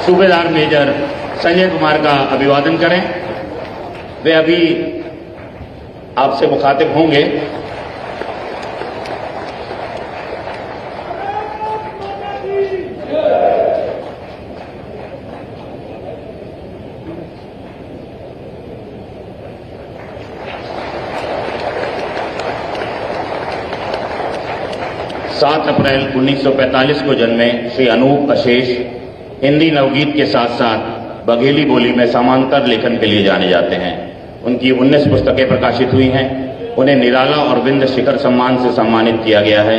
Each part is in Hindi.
सूबेदार मेजर संजय कुमार का अभिवादन करें। वे अभी आपसे मुखातिब होंगे। सात अप्रैल 1945 को जन्मे श्री अनूप अशेष हिंदी नवगीत के साथ साथ बघेली बोली में समांतर लेखन के लिए जाने जाते हैं। उनकी 19 पुस्तकें प्रकाशित हुई हैं। उन्हें निराला और विंध्य शिखर सम्मान से सम्मानित किया गया है।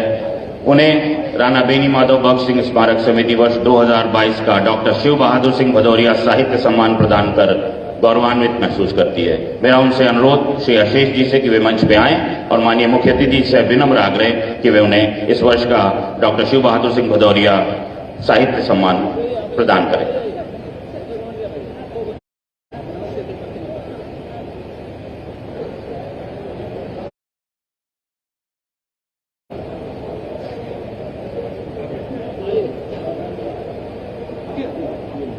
उन्हें राणा बेनी माधव बख्श सिंह स्मारक समिति वर्ष 2022 का डॉक्टर शिव बहादुर सिंह भदौरिया साहित्य सम्मान प्रदान कर गौरवान्वित महसूस करती है। मेरा उनसे अनुरोध श्री अशेष जी से कि वे मंच पे आएं और माननीय मुख्य अतिथि से विनम्र आग्रह कि वे उन्हें इस वर्ष का डॉक्टर शिव बहादुर सिंह भदौरिया साहित्य सम्मान प्रदान करें।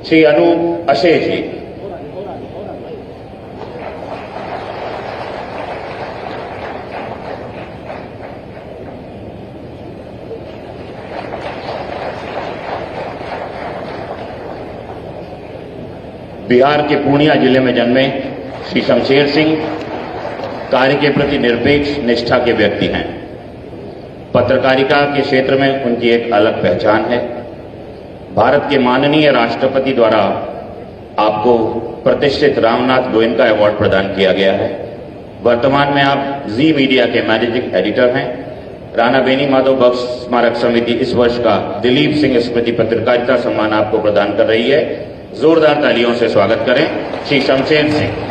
श्री अनूप अशेष जी। बिहार के पूर्णिया जिले में जन्मे श्री शमशेर सिंह कार्य के प्रति निरपेक्ष निष्ठा के व्यक्ति हैं। पत्रकारिता के क्षेत्र में उनकी एक अलग पहचान है। भारत के माननीय राष्ट्रपति द्वारा आपको प्रतिष्ठित रामनाथ गोयनका अवार्ड प्रदान किया गया है। वर्तमान में आप जी मीडिया के मैनेजिंग एडिटर हैं। राणा बेनी माधव बख्श स्मारक समिति इस वर्ष का दिलीप सिंह स्मृति पत्रकारिता सम्मान आपको प्रदान कर रही है। जोरदार तालियों से स्वागत करें श्री शमशेर सिंह।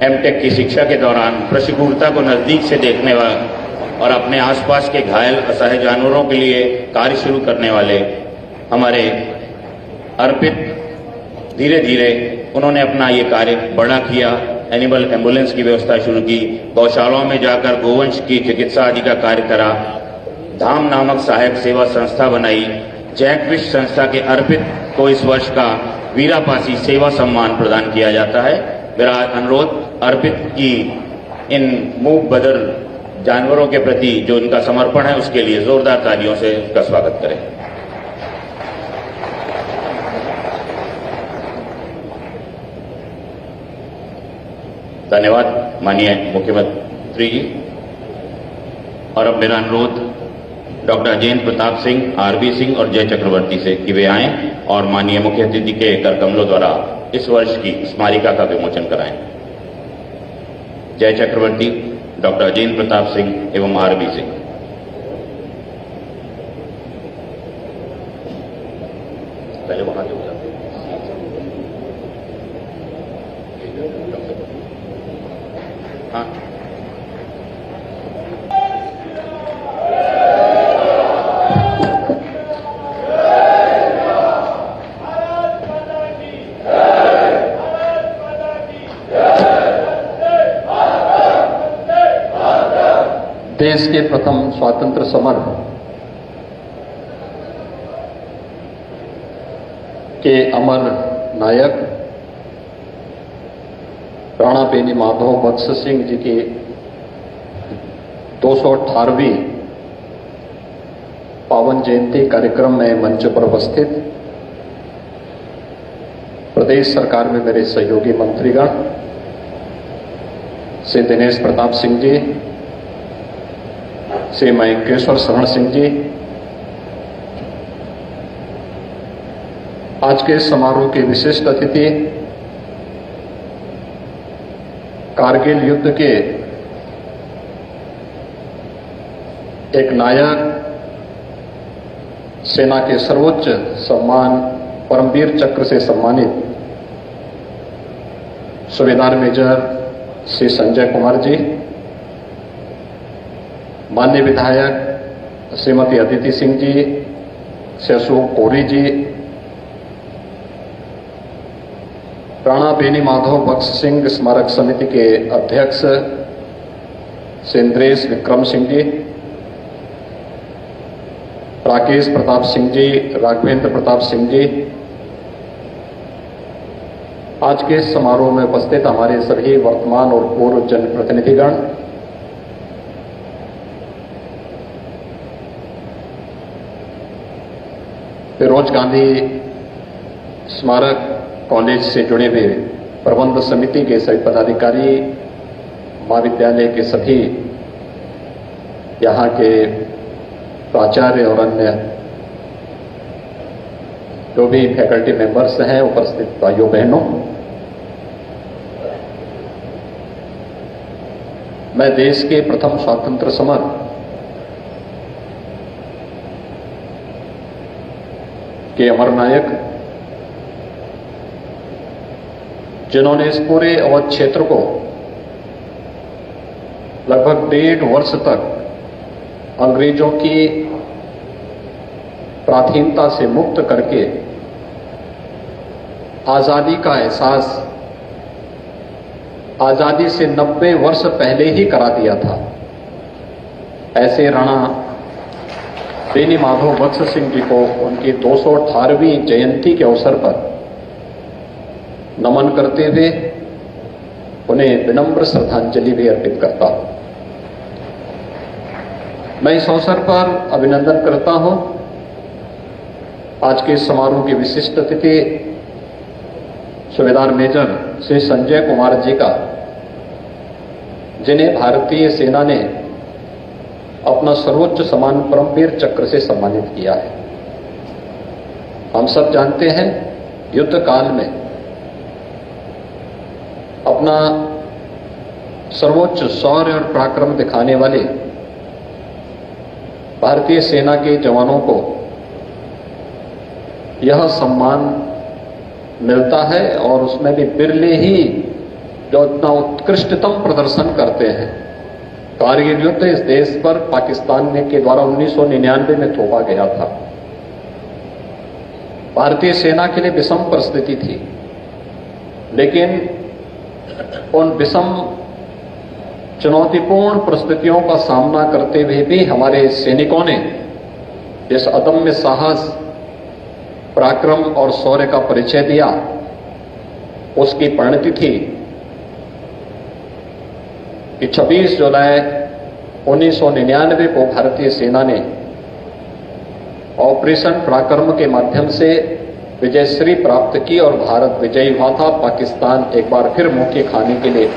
एमटेक की शिक्षा के दौरान प्रतिकूलता को नजदीक से देखने वाले और अपने आसपास के घायल असहाय जानवरों के लिए कार्य शुरू करने वाले हमारे अर्पित धीरे धीरे उन्होंने अपना ये कार्य बड़ा किया। एनिमल एम्बुलेंस की व्यवस्था शुरू की, गौशालाओं में जाकर गोवंश की चिकित्सा आदि का कार्य करा, धाम नामक सहायक सेवा संस्था बनाई। जैकविश संस्था के अर्पित को इस वर्ष का वीरापासी सेवा सम्मान प्रदान किया जाता है। मेरा अनुरोध अर्पित की इन मूक बदर जानवरों के प्रति जो उनका समर्पण है उसके लिए जोरदार तालियों से उसका स्वागत करें। धन्यवाद माननीय मुख्यमंत्री जी। और अब मेरा अनुरोध डॉक्टर अजेंद्र प्रताप सिंह, आरबी सिंह और जय चक्रवर्ती से कि वे आएं और माननीय मुख्य अतिथि के कर कमलों द्वारा इस वर्ष की स्मारिका का विमोचन कराएं। जय चक्रवर्ती, डॉक्टर अजेंद्र प्रताप सिंह एवं आरबी सिंह। पहले वहां से हाँ देश के प्रथम स्वातंत्र समर के अमर नायक राणा बेनी माधव बख्श सिंह जी की 218वीं पावन जयंती कार्यक्रम में मंच पर उपस्थित प्रदेश सरकार में मेरे सहयोगी मंत्रीगण श्री दिनेश प्रताप सिंह जी, श्री मयंकेश्वर शरण सिंह जी, आज के समारोह के विशिष्ट अतिथि कारगिल युद्ध के एक नायक, सेना के सर्वोच्च सम्मान परमवीर चक्र से सम्मानित सूबेदार मेजर श्री संजय कुमार जी, माननीय विधायक श्रीमती अदिति सिंह जी, श्री अशोक कोरी जी, राणा बेनी माधव बख्श सिंह स्मारक समिति के अध्यक्ष सेंद्रेश विक्रम सिंह जी, राकेश प्रताप सिंह जी, राघवेंद्र प्रताप सिंह जी, आज के समारोह में उपस्थित हमारे सभी वर्तमान और पूर्व जनप्रतिनिधिगण, फिरोज गांधी स्मारक कॉलेज से जुड़े हुए प्रबंध समिति के सभी पदाधिकारी, महाविद्यालय के सभी यहाँ के प्राचार्य और अन्य जो भी फैकल्टी मेंबर्स हैं, उपस्थित भाइयों बहनों, मैं देश के प्रथम स्वतंत्र समर के अमर नायक, जिन्होंने इस पूरे अवध क्षेत्र को लगभग 1.5 वर्ष तक अंग्रेजों की प्राधीनता से मुक्त करके आजादी का एहसास आजादी से 90 वर्ष पहले ही करा दिया था, ऐसे राणा बेनी माधव वत्स सिंह जी को उनकी 218वीं जयंती के अवसर पर नमन करते हुए उन्हें विनम्र श्रद्धांजलि भी अर्पित करता हूं। मैं इस अवसर पर अभिनंदन करता हूं आज के समारोह की विशिष्ट अतिथि सूबेदार मेजर श्री संजय कुमार जी का, जिन्हें भारतीय सेना ने अपना सर्वोच्च सम्मान परमवीर चक्र से सम्मानित किया है। हम सब जानते हैं, युद्ध काल में अपना सर्वोच्च शौर्य और पराक्रम दिखाने वाले भारतीय सेना के जवानों को यह सम्मान मिलता है, और उसमें भी बिरले ही जो इतना उत्कृष्टतम प्रदर्शन करते हैं। कारगिल युद्ध इस देश पर पाकिस्तान के द्वारा 1999 में थोपा गया था। भारतीय सेना के लिए विषम परिस्थिति थी, लेकिन उन विषम चुनौतीपूर्ण परिस्थितियों का सामना करते हुए भी हमारे सैनिकों ने जिस अदम्य साहस, पराक्रम और शौर्य का परिचय दिया, उसकी परिणति थी कि 26 जुलाई 1999 को भारतीय सेना ने ऑपरेशन पराक्रम के माध्यम से विजयश्री प्राप्त की और भारत विजयी हुआ था। पाकिस्तान एक बार फिर मुंह की खाने के लिए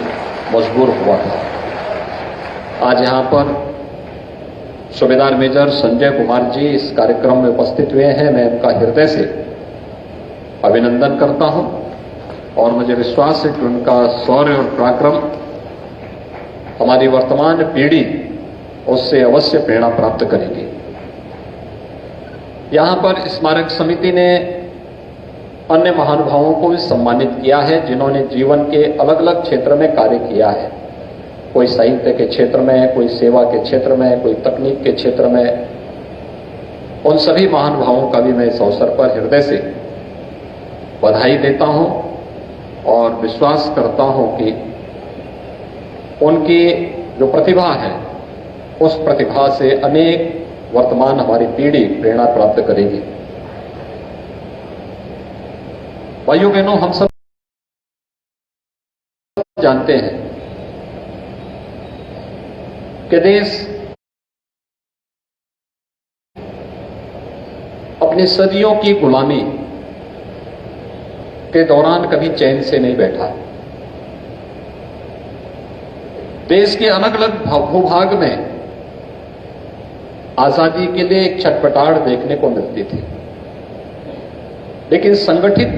मजबूर हुआ था। आज यहां पर सूबेदार मेजर संजय कुमार जी इस कार्यक्रम में उपस्थित हुए हैं। मैं उनका हृदय से अभिनंदन करता हूं और मुझे विश्वास है कि उनका शौर्य और पराक्रम हमारी वर्तमान पीढ़ी उससे अवश्य प्रेरणा प्राप्त करेगी। यहां पर स्मारक समिति ने अन्य महानुभावों को भी सम्मानित किया है, जिन्होंने जीवन के अलग अलग क्षेत्र में कार्य किया है। कोई साहित्य के क्षेत्र में, कोई सेवा के क्षेत्र में, कोई तकनीक के क्षेत्र में। उन सभी महानुभावों का भी मैं इस अवसर पर हृदय से बधाई देता हूं और विश्वास करता हूं कि उनकी जो प्रतिभा है, उस प्रतिभा से अनेक वर्तमान हमारी पीढ़ी प्रेरणा प्राप्त करेगी। भाइयों बहनों, हम सब जानते हैं कि देश अपनी सदियों की गुलामी के दौरान कभी चैन से नहीं बैठा। देश के अलग अलग भूभाग में आजादी के लिए एक छटपटाहट देखने को मिलती थी, लेकिन संगठित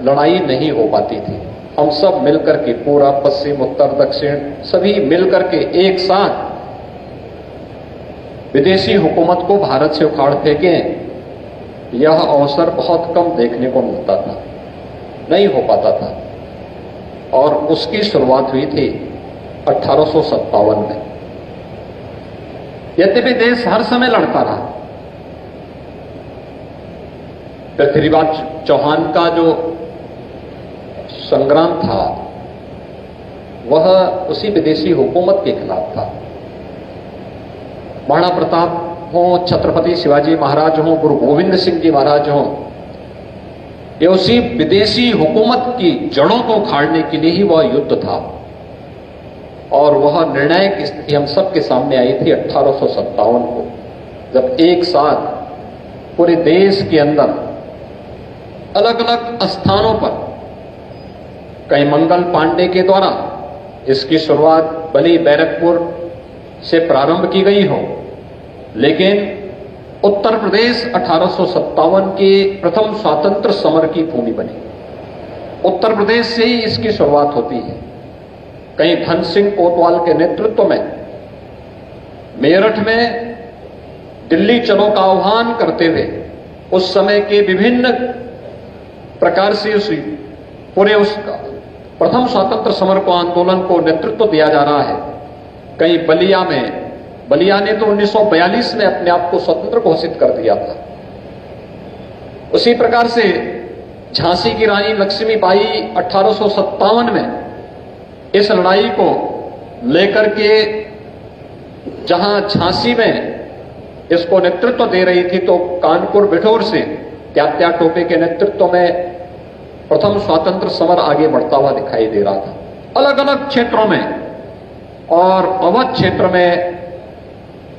लड़ाई नहीं हो पाती थी। हम सब मिलकर के, पूरा पश्चिम, उत्तर, दक्षिण, सभी मिलकर के एक साथ विदेशी हुकूमत को भारत से उखाड़ फेंकें, यह अवसर बहुत कम देखने को मिलता था, नहीं हो पाता था। और उसकी शुरुआत हुई थी 1857 में। यद्यपि देश हर समय लड़ता रहा। पृथ्वीराज चौहान का जो संग्राम था वह उसी विदेशी हुकूमत के खिलाफ था। महाराणा प्रताप हो, छत्रपति शिवाजी महाराज हो, गुरु गोविंद सिंह जी महाराज हो, ये उसी विदेशी हुकूमत की जड़ों को उखाड़ने के लिए ही वह युद्ध था। और वह निर्णायक स्थिति हम सबके सामने आई थी 1857 को, जब एक साथ पूरे देश के अंदर अलग अलग स्थानों पर, कहीं मंगल पांडे के द्वारा इसकी शुरुआत बली बैरकपुर से प्रारंभ की गई हो, लेकिन उत्तर प्रदेश 1857 के प्रथम स्वातंत्र समर की भूमि बनी। उत्तर प्रदेश से ही इसकी शुरुआत होती है। कहीं धन सिंह कोतवाल के नेतृत्व में मेरठ में दिल्ली चलो का आह्वान करते हुए उस समय के विभिन्न प्रकार से उस पूरे उसका प्रथम स्वातंत्र समर को, आंदोलन को नेतृत्व दिया जा रहा है। कहीं बलिया ने तो 1942 में अपने आप को स्वतंत्र घोषित कर दिया था। उसी प्रकार से झांसी की रानी लक्ष्मीबाई 1857 में इस लड़ाई को लेकर के जहां झांसी में इसको नेतृत्व दे रही थी, तो कानपुर बिठौर से त्यात्या टोपे के नेतृत्व में प्रथम स्वातंत्र समर आगे बढ़ता हुआ दिखाई दे रहा था। अलग अलग क्षेत्रों में, और अवध क्षेत्र में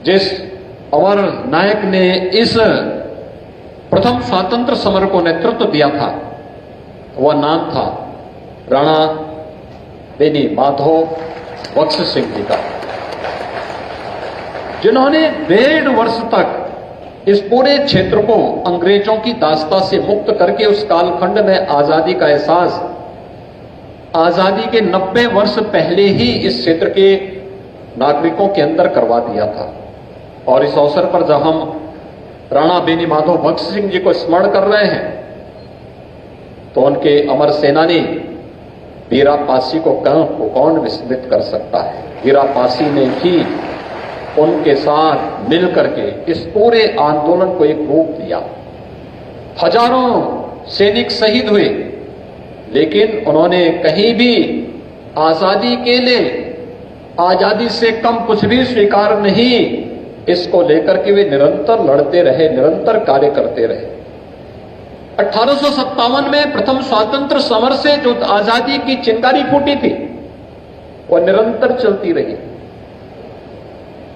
जिस अमर नायक ने इस प्रथम स्वातंत्र समर को नेतृत्व दिया था, वह नाम था राणा बेनी माधव बख्श सिंह जी का, जिन्होंने 1.5 वर्ष तक इस पूरे क्षेत्र को अंग्रेजों की दास्ता से मुक्त करके उस कालखंड में आजादी का एहसास आजादी के 90 वर्ष पहले ही इस क्षेत्र के नागरिकों के अंदर करवा दिया था। और इस अवसर पर जब हम राणा बेनी माधव बख्श सिंह जी को स्मरण कर रहे हैं, तो उनके अमर सेनानी वीरा पासी को कौन विस्मृत कर सकता है। वीरा पासी ने भी उनके साथ मिलकर के इस पूरे आंदोलन को एक रूप दिया। हजारों सैनिक शहीद हुए, लेकिन उन्होंने कहीं भी आजादी के लिए आजादी से कम कुछ भी स्वीकार नहीं, इसको लेकर के वे निरंतर लड़ते रहे, निरंतर कार्य करते रहे। 1857 में प्रथम स्वातंत्र समर से जो आजादी की चिंगारी फूटी थी, वह निरंतर चलती रही।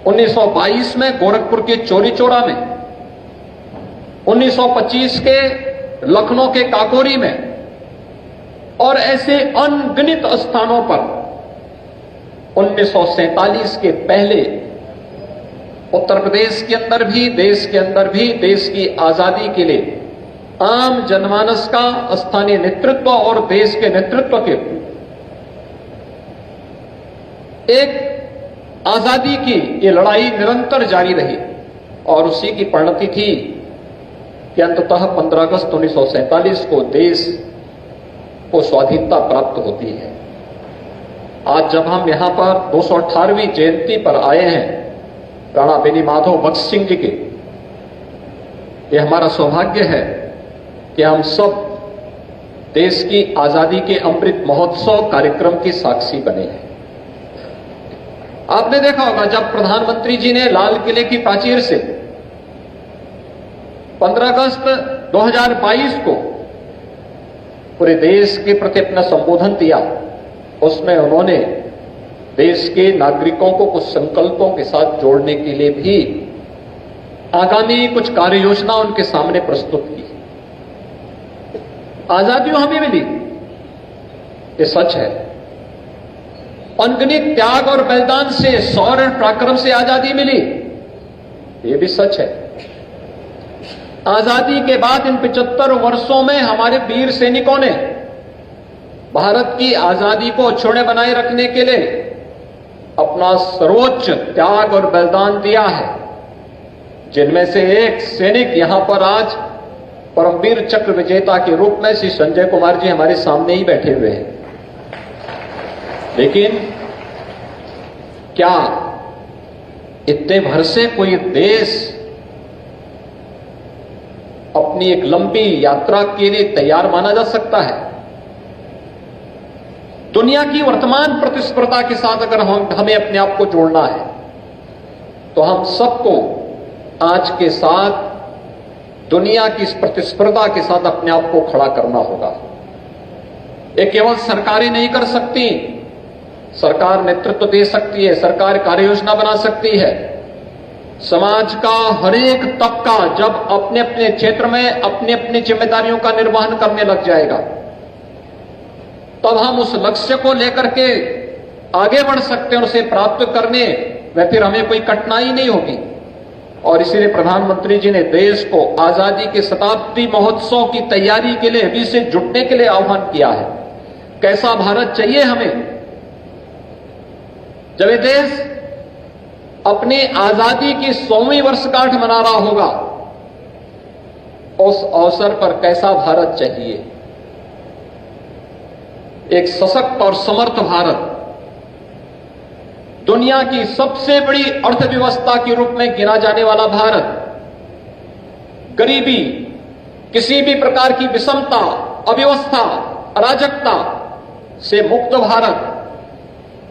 1922 में गोरखपुर के चौरी चौरा में, 1925 के लखनऊ के काकोरी में, और ऐसे अनगिनत स्थानों पर 1947 के पहले उत्तर प्रदेश के अंदर भी, देश के अंदर भी, देश की आजादी के लिए आम जनमानस का, स्थानीय नेतृत्व और देश के नेतृत्व के एक आजादी की ये लड़ाई निरंतर जारी रही। और उसी की परिणति थी कि अंततः 15 अगस्त 1947 को देश को स्वाधीनता प्राप्त होती है। आज जब हम यहां पर 218वीं जयंती पर आए हैं राणा बेनी माधव बख्श सिंह जी के, ये हमारा सौभाग्य है कि हम सब देश की आजादी के अमृत महोत्सव कार्यक्रम की साक्षी बने हैं। आपने देखा होगा जब प्रधानमंत्री जी ने लाल किले की प्राचीर से 15 अगस्त 2022 को पूरे देश के प्रति अपना संबोधन दिया, उसमें उन्होंने देश के नागरिकों को कुछ संकल्पों के साथ जोड़ने के लिए भी आगामी कुछ कार्य योजना उनके सामने प्रस्तुत की। आजादी हमें मिली, ये सच है। अनगिनत त्याग और बलिदान से, शौर्य और पराक्रम से आजादी मिली, ये भी सच है। आजादी के बाद इन 75 वर्षों में हमारे वीर सैनिकों ने भारत की आजादी को अक्षुण्य बनाए रखने के लिए अपना सर्वोच्च त्याग और बलिदान दिया है, जिनमें से एक सैनिक यहां पर आज परमवीर चक्र विजेता के रूप में श्री संजय कुमार जी हमारे सामने ही बैठे हुए हैं। लेकिन क्या इतने भर से कोई देश अपनी एक लंबी यात्रा के लिए तैयार माना जा सकता है? दुनिया की वर्तमान प्रतिस्पर्धा के साथ अगर हमें अपने आप को जोड़ना है, तो तो हम सबको आज के साथ दुनिया की इस प्रतिस्पर्धा के साथ अपने आप को खड़ा करना होगा। ये केवल सरकारें नहीं कर सकती, सरकार नेतृत्व दे सकती है, सरकार कार्य योजना बना सकती है। समाज का हर एक तबका जब अपने अपने क्षेत्र में अपनी अपनी जिम्मेदारियों का निर्वहन करने लग जाएगा, तब हम उस लक्ष्य को लेकर के आगे बढ़ सकते हैं और उसे प्राप्त करने में फिर हमें कोई कठिनाई नहीं होगी। और इसीलिए प्रधानमंत्री जी ने देश को आजादी के शताब्दी महोत्सव की तैयारी के लिए अभी से जुटने के लिए आह्वान किया है। कैसा भारत चाहिए हमें? जब ये देश अपनी आजादी की 100वीं वर्षगांठ मना रहा होगा, उस अवसर पर कैसा भारत चाहिए? एक सशक्त और समर्थ भारत, दुनिया की सबसे बड़ी अर्थव्यवस्था के रूप में गिना जाने वाला भारत, गरीबी, किसी भी प्रकार की विषमता, अव्यवस्था, अराजकता से मुक्त भारत,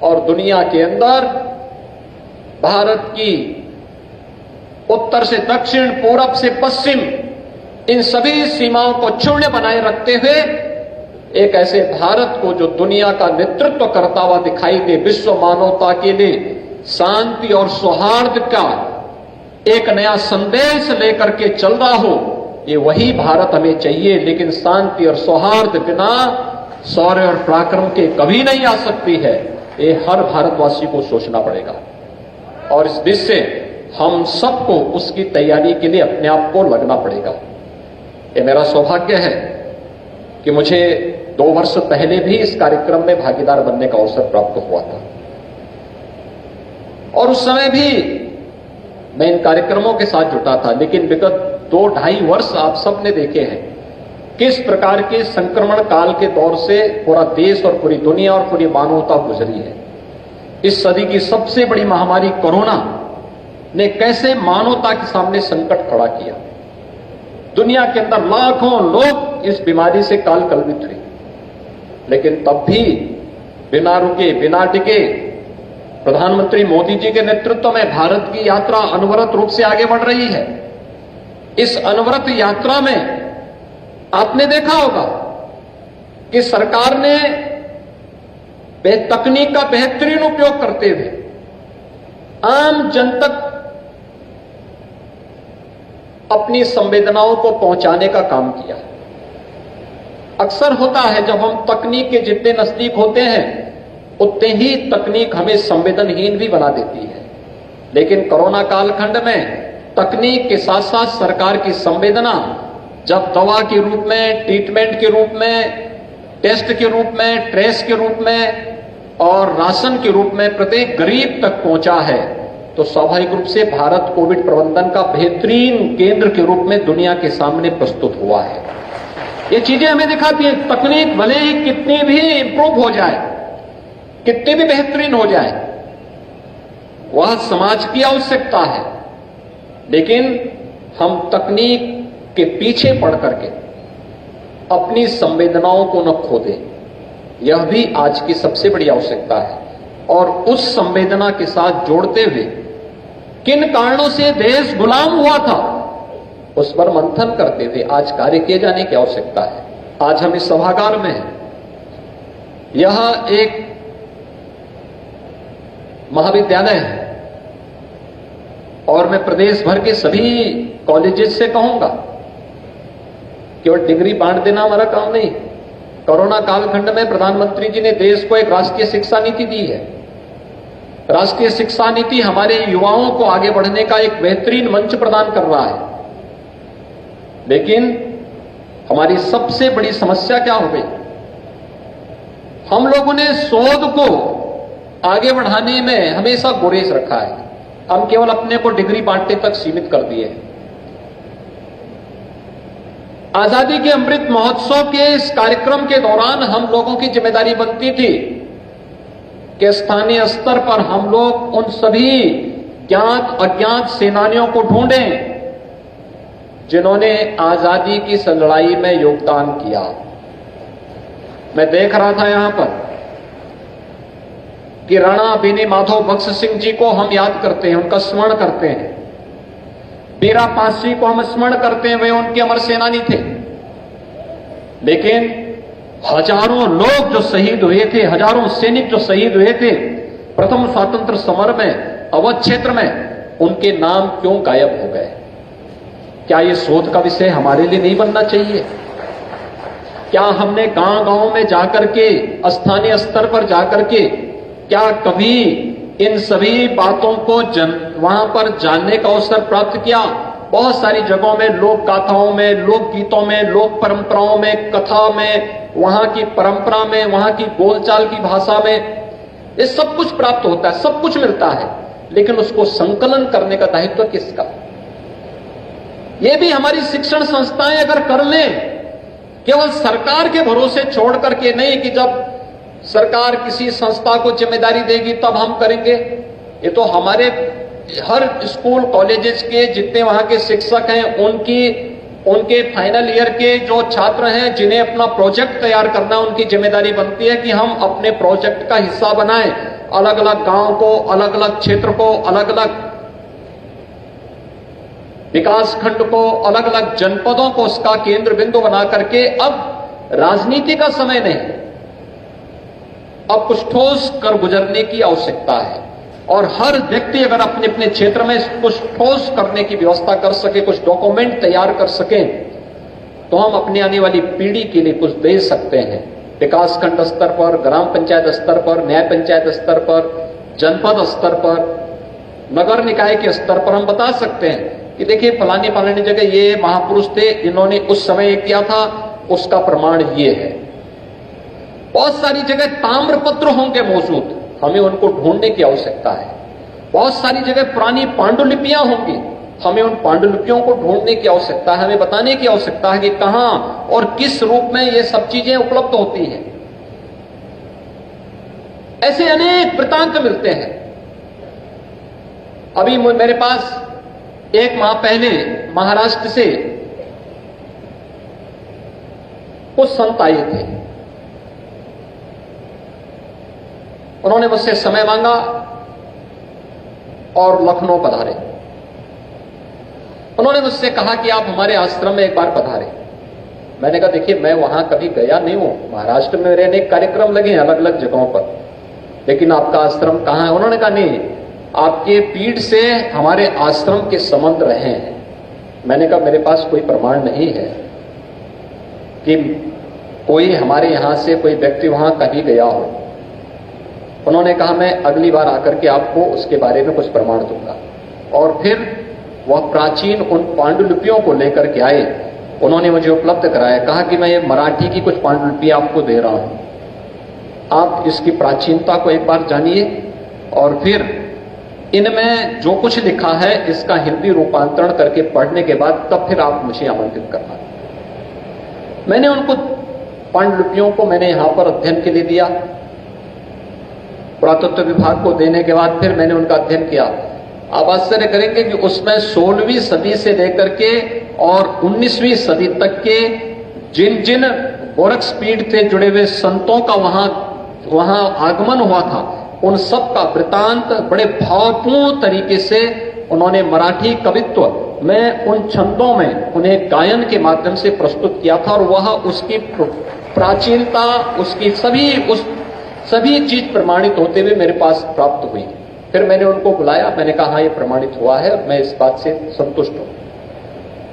और दुनिया के अंदर भारत की उत्तर से दक्षिण, पूरब से पश्चिम, इन सभी सीमाओं को शून्य बनाए रखते हुए एक ऐसे भारत को जो दुनिया का नेतृत्व करता हुआ दिखाई दे, विश्व मानवता के लिए शांति और सौहार्द का एक नया संदेश लेकर के चल रहा हो, ये वही भारत हमें चाहिए। लेकिन शांति और सौहार्द बिना शौर्य और पराक्रम के कभी नहीं आ सकती है। ये हर भारतवासी को सोचना पड़ेगा और इस दिशा से हम सबको उसकी तैयारी के लिए अपने आप को लगना पड़ेगा। ये मेरा सौभाग्य है कि मुझे 2 वर्ष पहले भी इस कार्यक्रम में भागीदार बनने का अवसर प्राप्त हुआ था और उस समय भी मैं इन कार्यक्रमों के साथ जुटा था। लेकिन विगत 2-2.5 वर्ष आप सबने देखे हैं किस प्रकार के संक्रमण काल के दौर से पूरा देश और पूरी दुनिया और पूरी मानवता गुजरी है। इस सदी की सबसे बड़ी महामारी कोरोना ने कैसे मानवता के सामने संकट खड़ा किया। दुनिया के अंदर लाखों लोग इस बीमारी से काल कलवित हुए, लेकिन तब भी बिना रुके, बिना टिके प्रधानमंत्री मोदी जी के नेतृत्व में भारत की यात्रा अनवरत रूप से आगे बढ़ रही है। इस अनवरत यात्रा में आपने देखा होगा कि सरकार ने तकनीक का बेहतरीन उपयोग करते हुए आम जन तक अपनी संवेदनाओं को पहुंचाने का काम किया। अक्सर होता है जब हम तकनीक के जितने नजदीक होते हैं उतने ही तकनीक हमें संवेदनहीन भी बना देती है। लेकिन कोरोना कालखंड में तकनीक के साथ साथ सरकार की संवेदना जब दवा के रूप में, ट्रीटमेंट के रूप में, टेस्ट के रूप में, ट्रेस के रूप में और राशन के रूप में प्रत्येक गरीब तक पहुंचा है, तो स्वाभाविक रूप से भारत कोविड प्रबंधन का बेहतरीन केंद्र के रूप में दुनिया के सामने प्रस्तुत हुआ है। ये चीजें हमें दिखाती है तकनीक भले ही कितनी भी इंप्रूव हो जाए, कितनी भी बेहतरीन हो जाए, वह समाज की आवश्यकता है। लेकिन हम तकनीक के पीछे पड़ करके अपनी संवेदनाओं को न खो दें, यह भी आज की सबसे बड़ी आवश्यकता है। और उस संवेदना के साथ जोड़ते हुए किन कारणों से देश गुलाम हुआ था उस पर मंथन करते हुए आज कार्य किए जाने की आवश्यकता है। आज हम इस सभागार में हैं, यह एक महाविद्यालय है और मैं प्रदेश भर के सभी कॉलेजेस से कहूंगा केवल डिग्री बांट देना हमारा काम नहीं। कोरोना कालखंड में प्रधानमंत्री जी ने देश को एक राष्ट्रीय शिक्षा नीति दी है। राष्ट्रीय शिक्षा नीति हमारे युवाओं को आगे बढ़ने का एक बेहतरीन मंच प्रदान कर रहा है। लेकिन हमारी सबसे बड़ी समस्या क्या हो गई? हम लोगों ने शोध को आगे बढ़ाने में हमेशा गुरेज रखा है। हम केवल अपने को डिग्री बांटने तक सीमित कर दिए हैं। आजादी के अमृत महोत्सव के इस कार्यक्रम के दौरान हम लोगों की जिम्मेदारी बनती थी कि स्थानीय स्तर पर हम लोग उन सभी ज्ञात अज्ञात सेनानियों को ढूंढें जिन्होंने आजादी की इस लड़ाई में योगदान किया। मैं देख रहा था यहां पर कि राणा बेनी माधव बख्श सिंह जी को हम याद करते हैं, उनका स्मरण करते हैं। बीरा पासी को हम स्मरण करते हैं, वे उनके अमर सेनानी थे। लेकिन हजारों लोग जो शहीद हुए थे, हजारों सैनिक जो शहीद हुए थे प्रथम स्वतंत्र समर में अवध क्षेत्र में, उनके नाम क्यों गायब हो गए? क्या ये शोध का विषय हमारे लिए नहीं बनना चाहिए? क्या हमने गांव गांव में जाकर के, स्थानीय स्तर पर जाकर के, क्या कभी इन सभी बातों को वहां पर जानने का अवसर प्राप्त किया? बहुत सारी जगहों में, लोक गाथाओं में, लोक गीतों में, लोक परंपराओं में, कथा में, वहां की परंपरा में, वहां की बोलचाल की भाषा में, ये सब कुछ प्राप्त होता है, सब कुछ मिलता है, लेकिन उसको संकलन करने का दायित्व किसका? ये भी हमारी शिक्षण संस्थाएं अगर कर लें, केवल सरकार के भरोसे छोड़ करके नहीं कि जब सरकार किसी संस्था को जिम्मेदारी देगी तब हम करेंगे। ये तो हमारे हर स्कूल कॉलेजेस के जितने वहां के शिक्षक हैं, उनके फाइनल ईयर के जो छात्र हैं, जिन्हें अपना प्रोजेक्ट तैयार करना, उनकी जिम्मेदारी बनती है कि हम अपने प्रोजेक्ट का हिस्सा बनाएं, अलग अलग गांव को, अलग अलग क्षेत्र को, अलग अलग विकास खंड को, अलग अलग जनपदों को उसका केंद्र बिंदु बना करके। अब राजनीति का समय नहीं, अब कुछ ठोस कर गुजरने की आवश्यकता है, और हर व्यक्ति अगर अपने अपने क्षेत्र में कुछ ठोस करने की व्यवस्था कर सके, कुछ डॉक्यूमेंट तैयार कर सके, तो हम अपनी आने वाली पीढ़ी के लिए कुछ दे सकते हैं। विकास खंड स्तर पर, ग्राम पंचायत स्तर पर, न्याय पंचायत स्तर पर, जनपद स्तर पर, नगर निकाय के स्तर पर हम बता सकते हैं कि देखिए फलानी फलानी जगह ये महापुरुष थे, इन्होंने उस समय ये किया था, उसका प्रमाण ये है। बहुत सारी जगह ताम्रपत्र होंगे मौजूद, हमें उनको ढूंढने की आवश्यकता है। बहुत सारी जगह पुरानी पांडुलिपियां होंगी, हमें उन पांडुलिपियों को ढूंढने की आवश्यकता है, हमें बताने की आवश्यकता है कि कहां और किस रूप में ये सब चीजें उपलब्ध होती हैं। ऐसे अनेक वृत्तांत मिलते हैं। अभी मेरे पास एक माह पहले महाराष्ट्र से कुछ संत आए थे। उन्होंने मुझसे समय मांगा और लखनऊ पधारे। उन्होंने मुझसे कहा कि आप हमारे आश्रम में एक बार पधारे। मैंने कहा देखिए मैं वहां कभी गया नहीं हूं, महाराष्ट्र में मेरे अनेक कार्यक्रम लगे हैं अलग अलग जगहों पर, लेकिन आपका आश्रम कहां है? उन्होंने कहा नहीं, आपके पीठ से हमारे आश्रम के संबंध रहे हैं। मैंने कहा मेरे पास कोई प्रमाण नहीं है कि कोई हमारे यहां से कोई व्यक्ति वहां कभी गया हो। उन्होंने कहा मैं अगली बार आकर के आपको उसके बारे में कुछ प्रमाण दूंगा। और फिर वह प्राचीन उन पांडुलिपियों को लेकर के आए, उन्होंने मुझे उपलब्ध कराया, कहा कि मैं ये मराठी की कुछ पांडुलिपि आपको दे रहा हूं, आप इसकी प्राचीनता को एक बार जानिए और फिर इनमें जो कुछ लिखा है इसका हिंदी रूपांतरण करके पढ़ने के बाद तब फिर आप मुझे आमंत्रित करना। मैंने उनको पांडुलिपियों को मैंने यहां पर अध्ययन के लिए दिया। पुरातत्व विभाग को देने के बाद फिर मैंने उनका अध्ययन किया। आप आश्चर्य करेंगे कि उसमें 16वीं सदी से लेकर के और 19वीं सदी तक के जिन जिन गोरक्ष पीठ से जुड़े हुए संतों का वहां आगमन हुआ था, उन सब का वृतांत बड़े भावपूर्ण तरीके से उन्होंने मराठी कवित्व में उन छंदों में उन्हें गायन के माध्यम से प्रस्तुत किया था, और वह उसकी प्राचीनता, उसकी सभी चीज प्रमाणित होते हुए मेरे पास प्राप्त हुई। फिर मैंने उनको बुलाया, मैंने कहा हाँ ये प्रमाणित हुआ है, मैं इस बात से संतुष्ट हूं।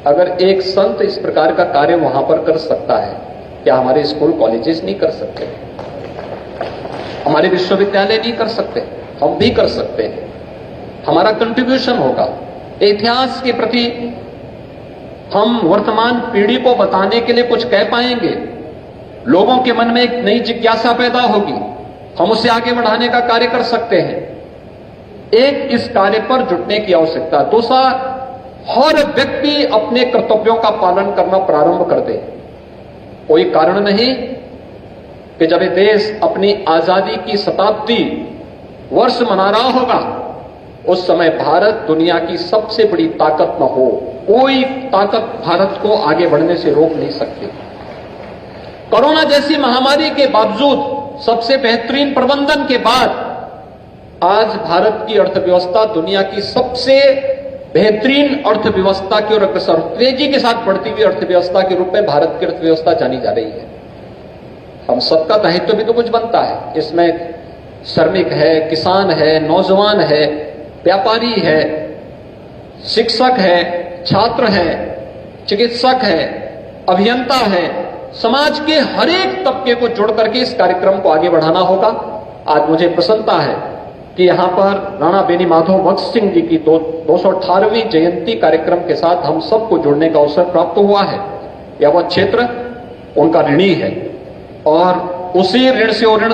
अगर एक संत इस प्रकार का कार्य वहां पर कर सकता है, क्या हमारे स्कूल कॉलेजेस नहीं कर सकते? हमारे विश्वविद्यालय नहीं कर सकते? हम भी कर सकते हैं। हमारा कंट्रीब्यूशन होगा इतिहास के प्रति। हम वर्तमान पीढ़ी को बताने के लिए कुछ कह पाएंगे, लोगों के मन में एक नई जिज्ञासा पैदा होगी, हम उसे आगे बढ़ाने का कार्य कर सकते हैं। एक, इस कार्य पर जुटने की आवश्यकता। दूसरा, हर व्यक्ति अपने कर्तव्यों का पालन करना प्रारंभ कर दे। कोई कारण नहीं कि जब ये देश अपनी आजादी की शताब्दी वर्ष मना रहा होगा उस समय भारत दुनिया की सबसे बड़ी ताकत न हो। कोई ताकत भारत को आगे बढ़ने से रोक नहीं सकती। कोरोना जैसी महामारी के बावजूद, सबसे बेहतरीन प्रबंधन के बाद आज भारत की अर्थव्यवस्था दुनिया की सबसे बेहतरीन अर्थव्यवस्था की ओर अग्रसर, तेजी के साथ बढ़ती हुई अर्थव्यवस्था के रूप में भारत की अर्थव्यवस्था जानी जा रही है। हम सबका दायित्व भी तो कुछ बनता है। इसमें श्रमिक है, किसान है, नौजवान है, व्यापारी है, शिक्षक है, छात्र है, चिकित्सक है, अभियंता है, समाज के हर एक तबके को जोड़ करके इस कार्यक्रम को आगे बढ़ाना होगा। आज मुझे प्रसन्नता है कि यहां पर राणा बेनी माधव भगत सिंह जी की 218वीं जयंती कार्यक्रम के साथ हम सबको जुड़ने का अवसर प्राप्त हुआ है। यह वह क्षेत्र उनका ऋणी है और उसी ऋण से और ऋण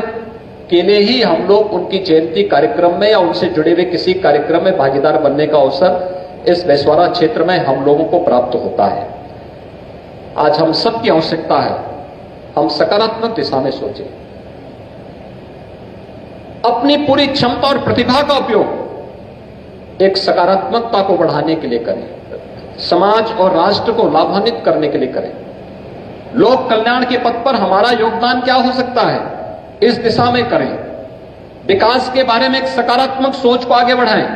के लिए ही हम लोग उनकी जयंती कार्यक्रम में या उनसे जुड़े हुए किसी कार्यक्रम में भागीदार बनने का अवसर इस बेसवारा क्षेत्र में हम लोगों को प्राप्त होता है। आज हम सबकी आवश्यकता है हम सकारात्मक दिशा में सोचें, अपनी पूरी क्षमता और प्रतिभा का उपयोग एक सकारात्मकता को बढ़ाने के लिए करें, समाज और राष्ट्र को लाभान्वित करने के लिए करें। लोक कल्याण के पथ पर हमारा योगदान क्या हो सकता है, इस दिशा में करें। विकास के बारे में एक सकारात्मक सोच को आगे बढ़ाएं।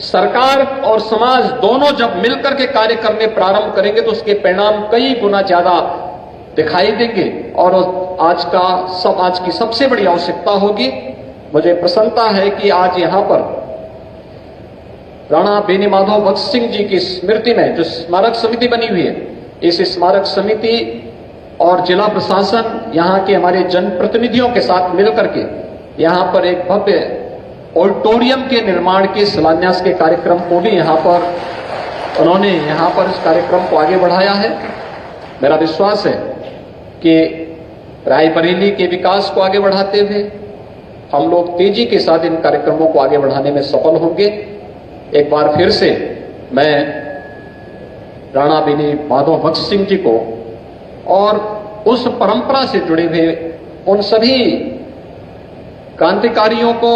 सरकार और समाज दोनों जब मिलकर के कार्य करने प्रारंभ करेंगे तो उसके परिणाम कई गुना ज्यादा दिखाई देंगे और आज की सबसे बड़ी आवश्यकता होगी। मुझे प्रसन्नता है कि आज यहां पर राणा बेनी माधव भगत सिंह जी की स्मृति में जो स्मारक समिति बनी हुई है, इस स्मारक समिति और जिला प्रशासन यहां के हमारे जनप्रतिनिधियों के साथ मिलकर के यहां पर एक भव्य ऑडिटोरियम के निर्माण के शिलान्यास के कार्यक्रम को भी उन्होंने यहां पर इस कार्यक्रम को आगे बढ़ाया है। मेरा विश्वास है कि रायबरेली के विकास को आगे बढ़ाते हुए हम लोग तेजी के साथ इन कार्यक्रमों को आगे बढ़ाने में सफल होंगे। एक बार फिर से मैं राणा बेनी माधव भगत सिंह जी को और उस परंपरा से जुड़े हुए उन सभी क्रांतिकारियों को,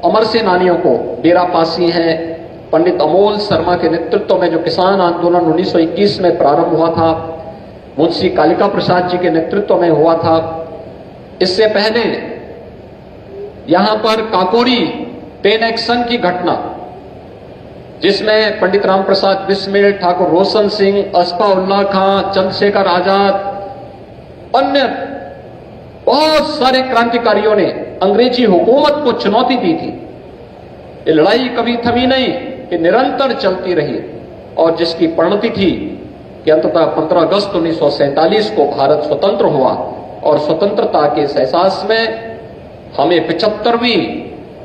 अमर सेनानियों को, डेरा पासी हैं, पंडित अमोल शर्मा के नेतृत्व में जो किसान आंदोलन 1921 में प्रारंभ हुआ था, मुंशी कालिका प्रसाद जी के नेतृत्व में हुआ था, इससे पहले यहां पर काकोरी 10 एक्शन की घटना जिसमें पंडित राम प्रसाद बिस्मिल, ठाकुर रोशन सिंह, अस्फाउल्लाह खां, चंद्रशेखर आजाद, अन्य बहुत सारे क्रांतिकारियों ने अंग्रेजी हुकूमत को चुनौती दी थी। ये लड़ाई कभी थमी नहीं, ये निरंतर चलती रही और जिसकी परिणति थी कि अंततः 15 अगस्त 1947 को भारत स्वतंत्र हुआ और स्वतंत्रता के इस एहसास में हमें 75वीं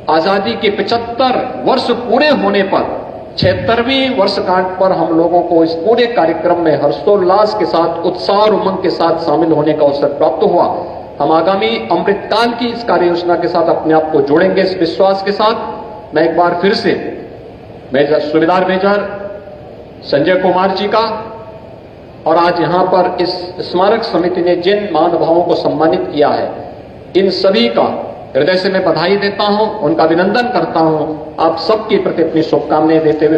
आजादी के 75 वर्ष पूरे होने पर 76वीं वर्षगांठ पर हम लोगों को इस पूरे कार्यक्रम में हर्षोल्लास के साथ, उत्साह और उमंग के साथ शामिल होने का अवसर प्राप्त हुआ। हम आगामी अमृतकाल की इस कार्य योजना के साथ अपने आप को जोड़ेंगे इस विश्वास के साथ। मैं एक बार फिर से सूबेदार मेजर संजय कुमार जी का और आज यहां पर इस स्मारक समिति ने जिन महानुभावों को सम्मानित किया है, इन सभी का हृदय से मैं बधाई देता हूं, उनका अभिनंदन करता हूं। आप सबके प्रति अपनी शुभकामनाएं देते हुए